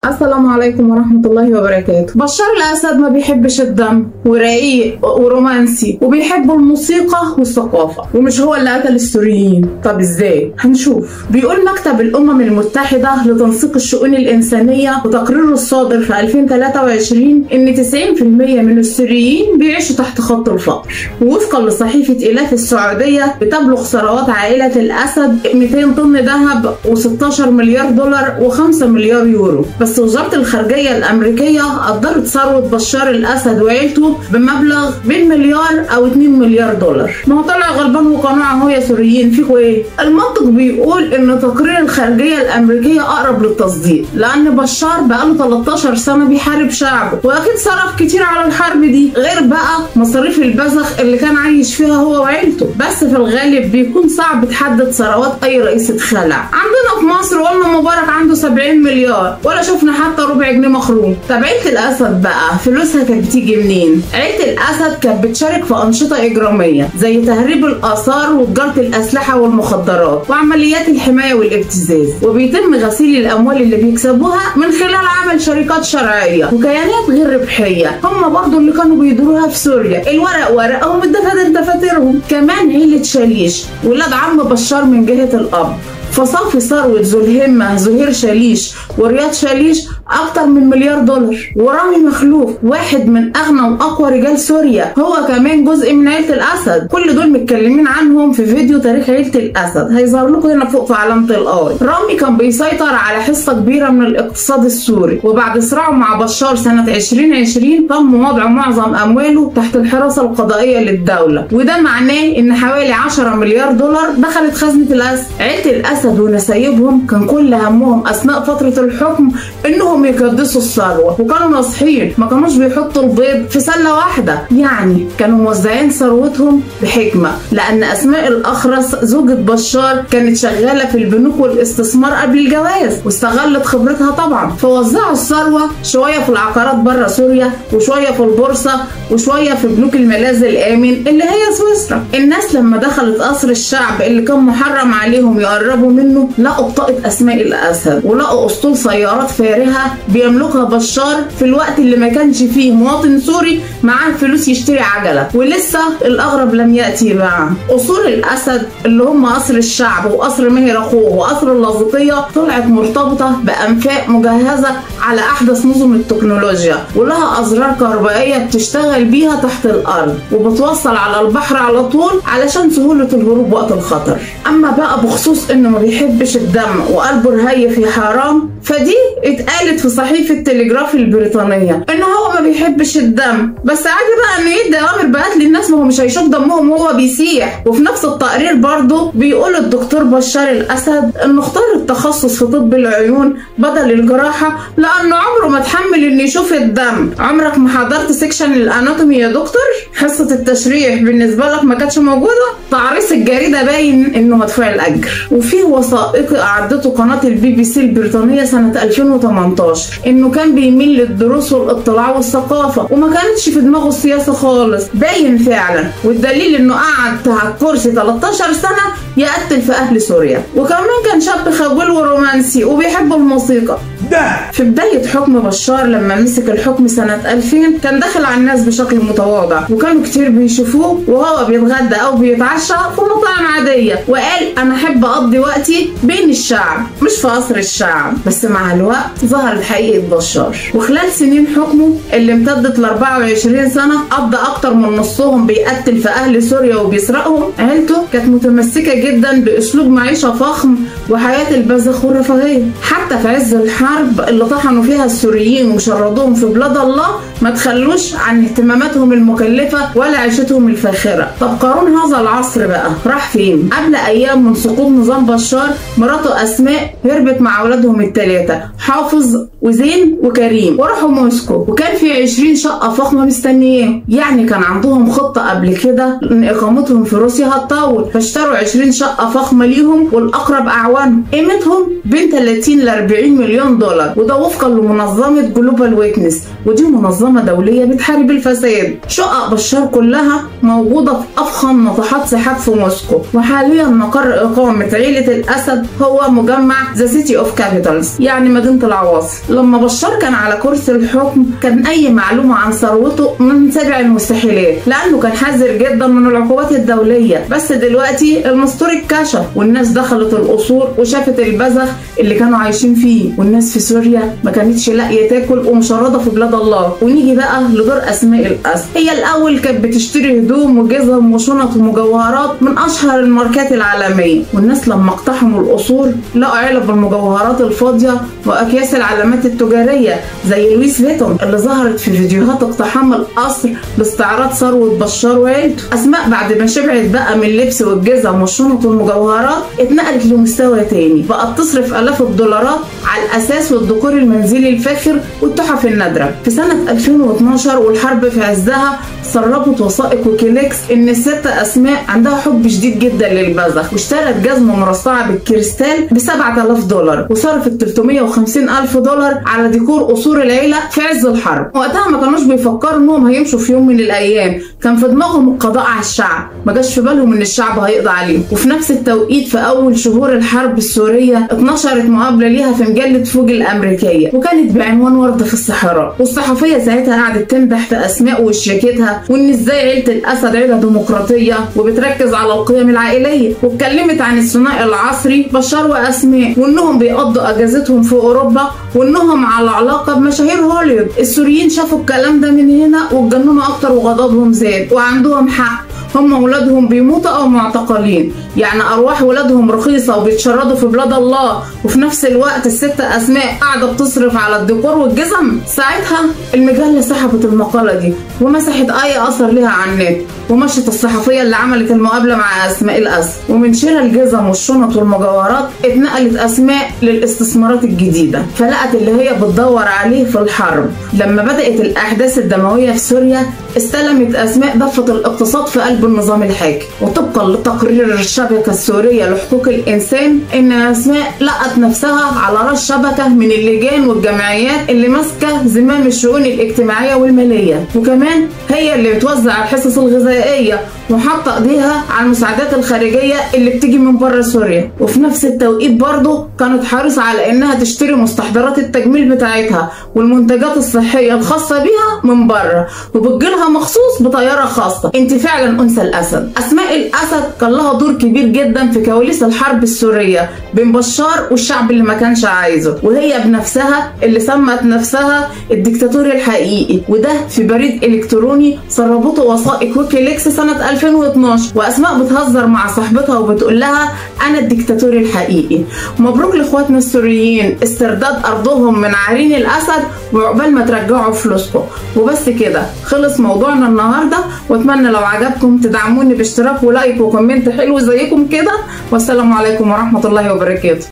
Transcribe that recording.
السلام عليكم ورحمة الله وبركاته. بشار الأسد ما بيحبش الدم، ورقيق ورومانسي، وبيحب الموسيقى والثقافة، ومش هو اللي قتل السوريين. طب ازاي؟ هنشوف. بيقول مكتب الأمم المتحدة لتنسيق الشؤون الإنسانية وتقريره الصادر في 2023 إن 90% من السوريين بيعيشوا تحت خط الفقر. ووفقا لصحيفة إلاف السعودية بتبلغ ثروات عائلة الأسد 200 طن ذهب و16 مليار دولار و5 مليار يورو. بس وزارة الخارجية الأمريكية قدرت ثروة بشار الأسد وعيلته بمبلغ بين مليار أو 2 مليار دولار. ما هو طلع غلبان وقناع اهو يا سوريين، فيكوا ايه؟ المنطق بيقول إن تقرير الخارجية الأمريكية أقرب للتصديق، لأن بشار بقاله 13 سنة بيحارب شعبه، وأكيد صرف كتير على الحرب دي، غير بقى مصاريف البذخ اللي كان عايش فيها هو وعيلته. بس في الغالب بيكون صعب تحدد ثروات أي رئيس اتخلع. عندنا في مصر قلنا مبارك عنده 70 مليار، ولا شفنا حتى ربع جنيه مخروم. طب عيلة الأسد بقى فلوسها كانت بتيجي منين؟ عيلة الأسد كانت بتشارك في أنشطة إجرامية زي تهريب الآثار وتجارة الأسلحة والمخدرات وعمليات الحماية والابتزاز، وبيتم غسيل الأموال اللي بيكسبوها من خلال عمل شركات شرعية وكيانات غير ربحية. هم برضو اللي كانوا بيدوروها في سوريا، الورق ورقهم، الدفاتر دفاترهم. كمان عيلة شاليش ولاد عم بشار من جهة الأب، فصافي ثروة ذو الهمة زهير شاليش ورياض شاليش أكتر من مليار دولار. ورامي مخلوف واحد من أغنى وأقوى رجال سوريا، هو كمان جزء من عيلة الأسد. كل دول متكلمين عنهم في فيديو تاريخ عيلة الأسد، هيظهر لكم هنا فوق في علامة الآي. رامي كان بيسيطر على حصة كبيرة من الاقتصاد السوري، وبعد صراعه مع بشار سنة 2020 تم وضع معظم أمواله تحت الحراسة القضائية للدولة، وده معناه إن حوالي 10 مليار دولار دخلت خزنة الأسد. عيلة الأسد ونسايبهم كان كل همهم أثناء فترة الحكم إنهم يقدسوا الثروة، وكانوا ناصحين، ما كانوش بيحطوا البيض في سلة واحدة. يعني كانوا موزعين ثروتهم بحكمة، لأن أسماء الأخرس زوجة بشار كانت شغالة في البنوك والاستثمار قبل الجواز، واستغلت خبرتها طبعا، فوزعوا الثروة شوية في العقارات بره سوريا، وشوية في البورصة، وشوية في بنوك الملاذ الآمن اللي هي سويسرا. الناس لما دخلت قصر الشعب اللي كان محرم عليهم يقربوا منه لقوا بطاقة أسماء الأسد، ولقوا أسطول سيارات فارهة بيملكها بشار في الوقت اللي ما كانش فيه مواطن سوري معاه فلوس يشتري عجلة. ولسه الأغرب لم يأتي بقى، أصول الأسد اللي هم قصر الشعب وقصر ماهر أخوه وقصر اللاذقية طلعت مرتبطة بأنفاق مجهزة على أحدث نظم التكنولوجيا، ولها أزرار كهربائية بتشتغل بيها تحت الأرض، وبتوصل على البحر على طول علشان سهولة الهروب وقت الخطر. أما بقى بخصوص إنه ما بيحبش الدم وقلبه رهيف في حرام، فدي اتقالت في صحيفة التلجراف البريطانية إنه هو ما بيحبش الدم، بس عادي بقى إنه يدي أمر بقتل الناس، ما هو مش هيشوف دمهم وهو بيسيح. وفي نفس التقرير برضه بيقول الدكتور بشار الأسد إنه اختار التخصص في طب العيون بدل الجراحة لأنه عمره ما اتحمل إنه يشوف الدم. عمرك ما حضرت سيكشن الأناتومي يا دكتور؟ حصة التشريح بالنسبة لك ما كانتش موجودة؟ تعريص الجريدة باين إنه مدفوع الأجر. وفي وثائقي أعدته قناة BBC البريطانية سنة 2018 إنه كان بيميل للدروس والاطلاع والثقافة، وما كانتش في دماغه السياسة خالص، باين فعلا. والدليل إنه قعد على الكرسي 13 سنة يقتل في أهل سوريا. وكمان كان شاب خجول ورومانسي وبيحب الموسيقى. في بداية حكم بشار لما مسك الحكم سنة 2000 كان داخل على الناس بشكل متواضع، وكانوا كتير بيشوفوه وهو بيتغدى أو بيتعشى في مطاعم عادية، وقال أنا أحب أقضي وقتي بين الشعب مش في قصر الشعب. بس مع الوقت ظهرت حقيقة بشار، وخلال سنين حكمه اللي امتدت ل 24 سنة قضى أكتر من نصهم بيقتل في أهل سوريا وبيسرقهم. عيلته كانت متمسكة جدا بأسلوب معيشة فخم وحياة البذخ والرفاهية. حتى في عز الحرب اللي طحنوا فيها السوريين وشردوهم في بلاد الله ما تخلوش عن اهتماماتهم المكلفة ولا عيشتهم الفاخرة. طب قارون هذا العصر بقى راح فين؟ قبل أيام من سقوط نظام بشار مراته أسماء هربت مع أولادهم الثلاثة حافظ وزين وكريم، وراحوا موسكو، وكان في 20 شقة فخمة مستنياهم. يعني كان عندهم خطة قبل كده إن إقامتهم في روسيا هتطول، فاشتروا 20 شقة فخمة ليهم والأقرب أعوان، قيمتهم بين 30 ل 40 مليون دولار، وده وفقا لمنظمة جلوبال ويتنس، ودي منظمة منظمة دولية بتحارب الفساد. شقق بشار كلها موجودة في أفخم ناطحات سحاب في موسكو، وحاليا مقر إقامة عيلة الأسد هو مجمع ذا سيتي اوف كابيتالز، يعني مدينة العواصم. لما بشار كان على كرسي الحكم كان أي معلومة عن ثروته من سبع المستحيلات، لأنه كان حذر جدا من العقوبات الدولية. بس دلوقتي المستور اتكشف والناس دخلت القصور وشافت البذخ اللي كانوا عايشين فيه، والناس في سوريا ما كانتش لاقيه تاكل ومشرده في بلاد الله. ونيجي بقى لدور اسماء الاسد. هي الاول كانت بتشتري هدوم وجزم وشنط ومجوهرات من اشهر الماركات العالميه، والناس لما اقتحموا القصور لقوا علب المجوهرات الفاضيه واكياس العلامات التجاريه زي لويس فيتون اللي ظهرت في فيديوهات اقتحام القصر لاستعراض ثروه بشار وعيلته. اسماء بعد ما شبعت بقى من اللبس والجزم والشنط والمجوهرات اتنقلت لمستوى تاني، بقت تصرف آلاف الدولارات على الأساس والديكور المنزلي الفاخر والتحف النادرة. في سنة 2012 والحرب في عزها سربت وثائق ويكيليكس إن الست أسماء عندها حب شديد جدا للبذخ، واشترت جزمة مرصعة بالكريستال ب $7,000 وصرفت $350,000 على ديكور قصور العيلة في عز الحرب. وقتها ما كانوش بيفكروا إنهم هيمشوا في يوم من الأيام، كان في دماغهم القضاء على الشعب، ما جاش في بالهم إن الشعب هيقضي عليهم. وفي نفس التوقيت في أول شهور الحرب السورية اتنشرت مقابلة ليها في مجلة فوج الأمريكية، وكانت بعنوان وردة في الصحراء. والصحفية ساعتها قعدت تمدح في أسماء وشيكتها، وإن إزاي عيلة الأسد عيلة ديمقراطية وبتركز على القيم العائلية، واتكلمت عن الثنائي العصري بشار وأسماء، وإنهم بيقضوا أجازتهم في أوروبا، وإنهم على علاقة بمشاهير هوليوود. السوريين شافوا الكلام ده من هنا واتجننوا أكتر وغضبهم زاد، وعندهم حق، هم ولادهم بيموتوا او معتقلين، يعني ارواح ولادهم رخيصه وبيتشردوا في بلاد الله، وفي نفس الوقت الست اسماء قاعده بتصرف على الديكور والجزم. ساعتها المجله سحبت المقاله دي ومسحت اي اثر ليها على النت، ومشت الصحفيه اللي عملت المقابله مع اسماء الاسد. ومن شراء الجزم والشنط والمجوهرات اتنقلت اسماء للاستثمارات الجديده، فلقت اللي هي بتدور عليه في الحرب. لما بدات الاحداث الدمويه في سوريا استلمت اسماء ضفه الاقتصاد في قلب النظام الحاكم. وطبقا لتقرير الشبكه السوريه لحقوق الانسان ان اسماء لقت نفسها على راس شبكه من اللجان والجمعيات اللي ماسكه زمام الشؤون الاجتماعيه والماليه، وكمان هي اللي بتوزع الحصص الغذائيه وحاطه ايديها على المساعدات الخارجيه اللي بتيجي من بره سوريا. وفي نفس التوقيت برضه كانت حريصه على انها تشتري مستحضرات التجميل بتاعتها والمنتجات الصحيه الخاصه بيها من بره، وبتجيلها مخصوص بطياره خاصه. انت فعلا انثى الاسد. اسماء الاسد كان لها دور كبير جدا في كواليس الحرب السوريه بين بشار والشعب اللي ما كانش عايزه، وهي بنفسها اللي سمت نفسها الدكتاتور الحقيقي، وده في بريد الكتروني سربته وثائق ويكيليكس سنه 2012. واسماء بتهزر مع صاحبتها وبتقول لها انا الدكتاتور الحقيقي. مبروك لاخواتنا السوريين استرداد ارضهم من عرين الاسد، وعقبال ما ترجعوا فلوسكم. وبس كده خلص موضوعنا النهارده، واتمنى لو عجبكم تدعموني باشتراك ولايك وكومنت حلو زيكم كده، والسلام عليكم ورحمه الله وبركاته.